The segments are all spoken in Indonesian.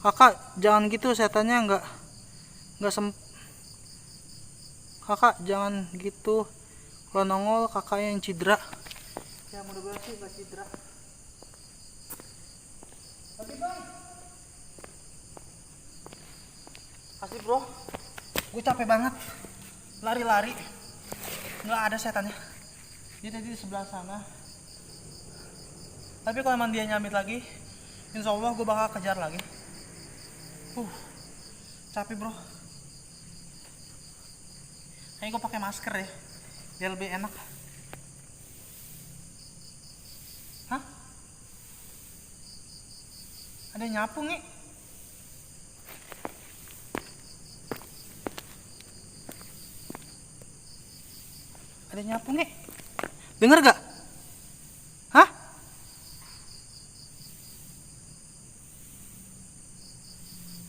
Kakak jangan gitu, setannya nggak kakak jangan gitu, kalau nongol kakaknya yang cedera. Ya mudah-mudahan sih nggak cedera. Tapi bang, asli bro, gue capek banget lari-lari, nggak ada setannya. Dia tadi di sebelah sana. Tapi kalau emang dia nyamit lagi, insya Allah gue bakal kejar lagi. Capek bro. Kayaknya gue pakai masker ya, biar lebih enak. Hah? Ada yang nyapu nih? Ada yang nyapu nih? Dengar gak? Hah?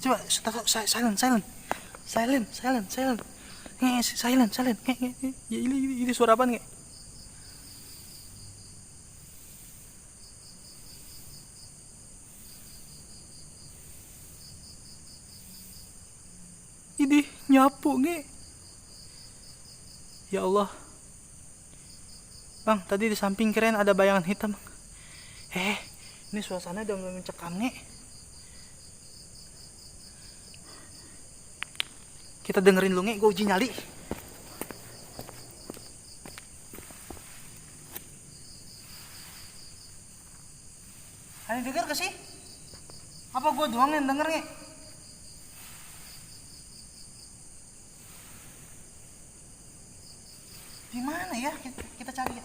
Coba silent. Silent. Ini suara apa nih? Ini nyapu nih. Ya Allah. Bang, tadi di samping keren ada bayangan hitam. Ini suasana udah mulai mencekam nih. Kita dengerin lu nge, gue uji nyali. Ada yang denger gak sih? Apa gue doang yang denger nge? Di mana ya? Kita cari ya.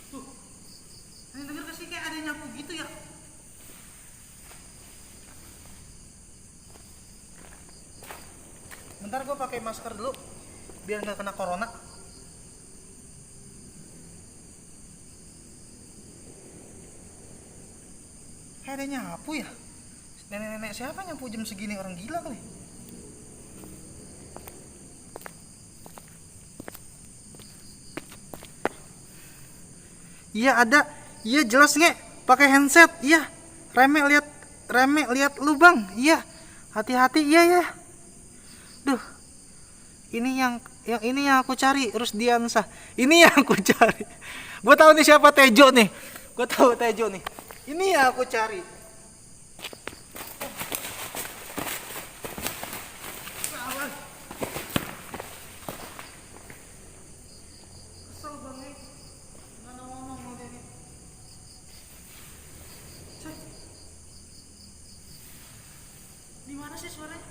Tuh, ada yang denger gak sih? Kayak ada yang nyapu gitu ya. Bentar gue pakai masker dulu biar nggak kena corona. Kayak ada nyapu ya. Nenek-nenek siapa nyapu jam segini, orang gila kali. Iya ada, iya jelas nge, pakai handset, iya. Reme lihat lu bang, iya. Hati-hati, iya. Duh, ini yang aku cari, Rusdiansah. Ini yang aku cari. Gue tahu nih siapa, Tejo nih. Gue tahu Tejo nih. Ini yang aku cari. Kesel banget. Nggak ngomong dia nih. Di mana sih suaranya?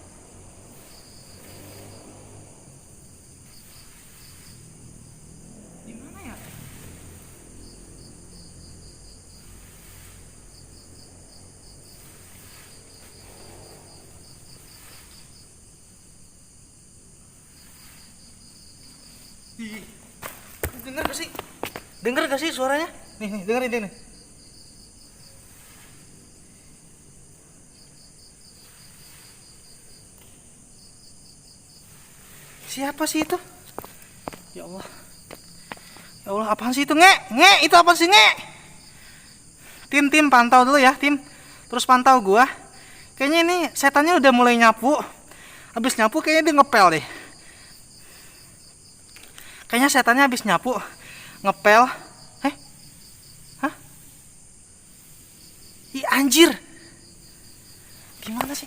Di mana ya? Dengar gak sih suaranya? Nih, dengerin nih. Siapa sih itu? Ya Allah. Ya Allah, apaan sih itu, nge? Itu apa sih, nge? Tim pantau dulu ya, tim. Terus pantau gua. Kayaknya ini setannya udah mulai nyapu. Habis nyapu kayaknya dia ngepel deh. Kayaknya setannya habis nyapu, ngepel. Hah? Ih, anjir. Gimana sih?